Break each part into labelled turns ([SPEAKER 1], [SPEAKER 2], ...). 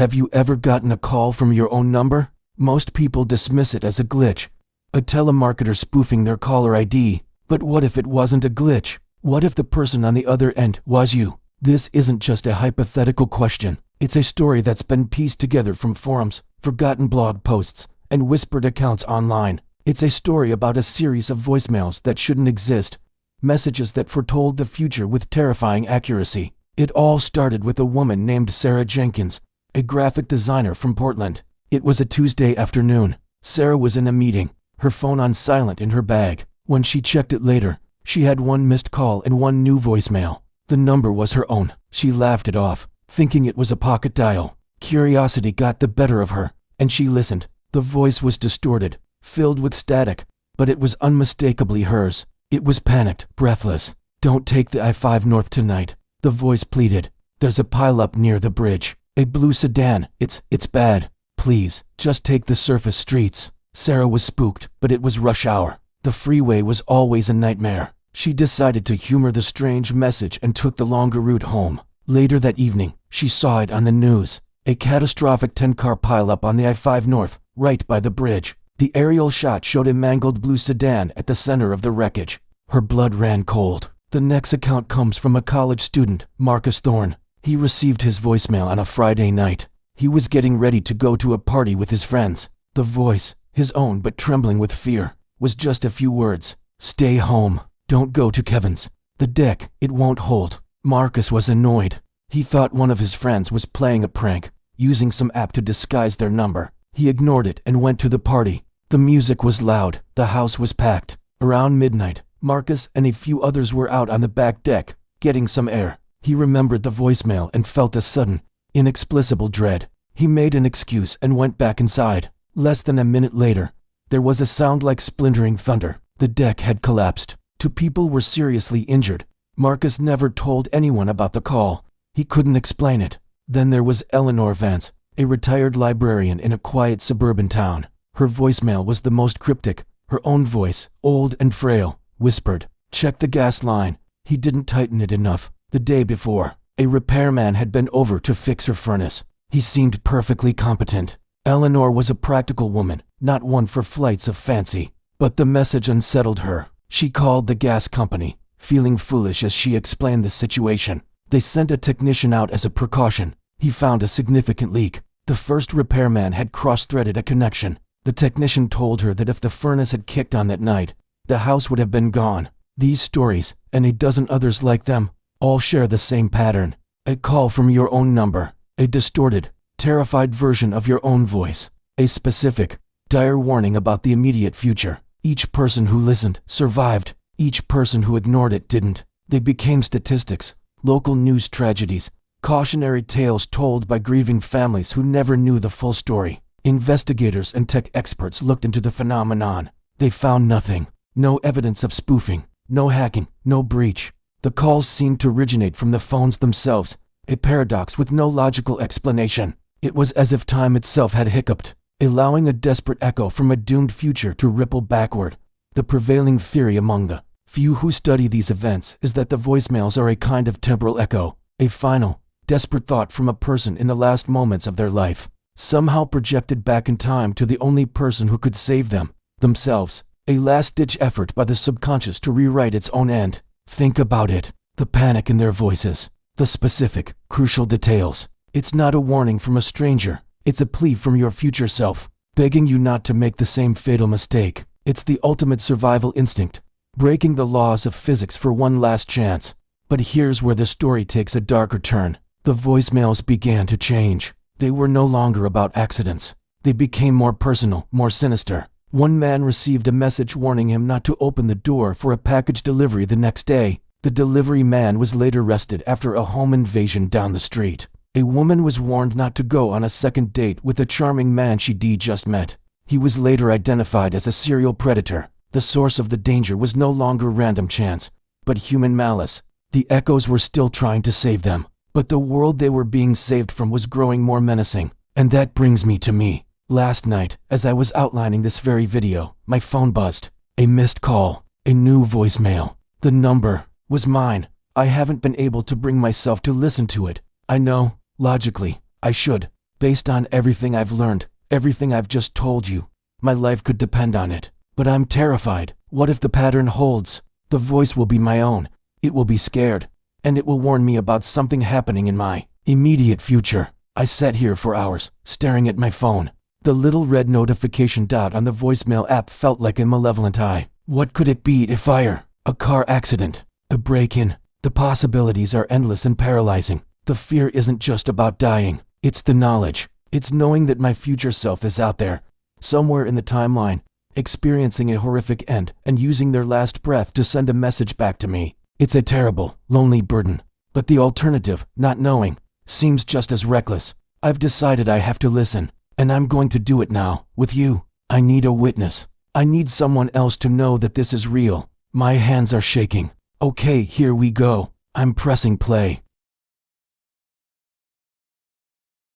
[SPEAKER 1] Have you ever gotten a call from your own number? Most people dismiss it as a glitch, a telemarketer spoofing their caller ID. But what if it wasn't a glitch? What if the person on the other end was you? This isn't just a hypothetical question. It's a story that's been pieced together from forums, forgotten blog posts, and whispered accounts online. It's a story about a series of voicemails that shouldn't exist, messages that foretold the future with terrifying accuracy. It all started with a woman named Sarah Jenkins, a graphic designer from Portland. It was a Tuesday afternoon. Sarah was in a meeting, her phone on silent in her bag. When she checked it later, she had one missed call and one new voicemail. The number was her own. She laughed it off, thinking it was a pocket dial. Curiosity got the better of her, and she listened. The voice was distorted, filled with static, but it was unmistakably hers. It was panicked, breathless. "Don't take the I-5 north tonight," the voice pleaded. "There's a pileup near the bridge. A blue sedan. It's bad. Please, just take the surface streets." Sarah was spooked, but it was rush hour. The freeway was always a nightmare. She decided to humor the strange message and took the longer route home. Later that evening, she saw it on the news. A catastrophic 10-car pileup on the I-5 north, right by the bridge. The aerial shot showed a mangled blue sedan at the center of the wreckage. Her blood ran cold. The next account comes from a college student, Marcus Thorne. He received his voicemail on a Friday night. He was getting ready to go to a party with his friends. The voice, his own but trembling with fear, was just a few words. "Stay home. Don't go to Kevin's. The deck, it won't hold." Marcus was annoyed. He thought one of his friends was playing a prank, using some app to disguise their number. He ignored it and went to the party. The music was loud. The house was packed. Around midnight, Marcus and a few others were out on the back deck, getting some air. He remembered the voicemail and felt a sudden, inexplicable dread. He made an excuse and went back inside. Less than a minute later, there was a sound like splintering thunder. The deck had collapsed. Two people were seriously injured. Marcus never told anyone about the call. He couldn't explain it. Then there was Eleanor Vance, a retired librarian in a quiet suburban town. Her voicemail was the most cryptic. Her own voice, old and frail, whispered, "Check the gas line." He didn't tighten it enough. The day before, a repairman had been over to fix her furnace. He seemed perfectly competent. Eleanor was a practical woman, not one for flights of fancy. But the message unsettled her. She called the gas company, feeling foolish as she explained the situation. They sent a technician out as a precaution. He found a significant leak. The first repairman had cross-threaded a connection. The technician told her that if the furnace had kicked on that night, the house would have been gone. These stories, and a dozen others like them, all share the same pattern. A call from your own number. A distorted, terrified version of your own voice. A specific, dire warning about the immediate future. Each person who listened survived. Each person who ignored it didn't. They became statistics, local news tragedies, cautionary tales told by grieving families who never knew the full story. Investigators and tech experts looked into the phenomenon. They found nothing. No evidence of spoofing, no hacking, no breach. The calls seemed to originate from the phones themselves, a paradox with no logical explanation. It was as if time itself had hiccuped, allowing a desperate echo from a doomed future to ripple backward. The prevailing theory among the few who study these events is that the voicemails are a kind of temporal echo, a final, desperate thought from a person in the last moments of their life, somehow projected back in time to the only person who could save them, themselves. A last-ditch effort by the subconscious to rewrite its own end. Think about it. The panic in their voices. The specific, crucial details. It's not a warning from a stranger. It's a plea from your future self, begging you not to make the same fatal mistake. It's the ultimate survival instinct, breaking the laws of physics for one last chance. But here's where the story takes a darker turn. The voicemails began to change. They were no longer about accidents. They became more personal, more sinister. One man received a message warning him not to open the door for a package delivery the next day. The delivery man was later arrested after a home invasion down the street. A woman was warned not to go on a second date with a charming man she'd just met. He was later identified as a serial predator. The source of the danger was no longer random chance, but human malice. The echoes were still trying to save them, but the world they were being saved from was growing more menacing. And that brings me to me. Last night, as I was outlining this very video, my phone buzzed. A missed call. A new voicemail. The number was mine. I haven't been able to bring myself to listen to it. I know, logically, I should. Based on everything I've learned, everything I've just told you, my life could depend on it. But I'm terrified. What if the pattern holds? The voice will be my own. It will be scared, and it will warn me about something happening in my immediate future. I sat here for hours, staring at my phone. The little red notification dot on the voicemail app felt like a malevolent eye. What could it be? A fire, a car accident, a break-in. The possibilities are endless and paralyzing. The fear isn't just about dying. It's the knowledge. It's knowing that my future self is out there, somewhere in the timeline, experiencing a horrific end and using their last breath to send a message back to me. It's a terrible, lonely burden. But the alternative, not knowing, seems just as reckless. I've decided I have to listen, and I'm going to do it now, with you. I need a witness. I need someone else to know that this is real. My hands are shaking. Okay, here we go. I'm pressing play.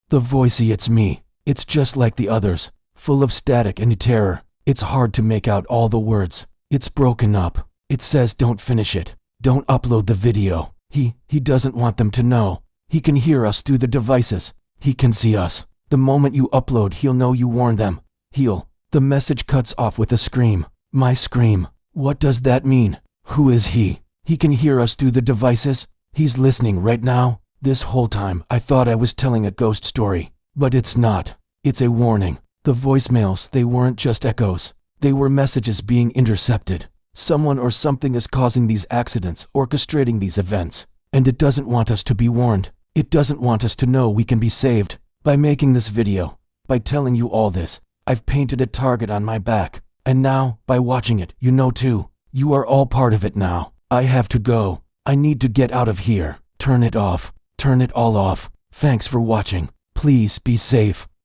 [SPEAKER 1] The voicey, it's me. It's just like the others, full of static and terror. It's hard to make out all the words. It's broken up. It says don't finish it. Don't upload the video. He doesn't want them to know. He can hear us through the devices. He can see us. The moment you upload, he'll know you warned them. The message cuts off with a scream. My scream. What does that mean? Who is he? He can hear us through the devices? He's listening right now? This whole time, I thought I was telling a ghost story. But it's not. It's a warning. The voicemails, they weren't just echoes. They were messages being intercepted. Someone or something is causing these accidents, orchestrating these events. And it doesn't want us to be warned. It doesn't want us to know we can be saved. By making this video, by telling you all this, I've painted a target on my back. And now, by watching it, you know too. You are all part of it now. I have to go. I need to get out of here. Turn it off. Turn it all off. Thanks for watching. Please be safe.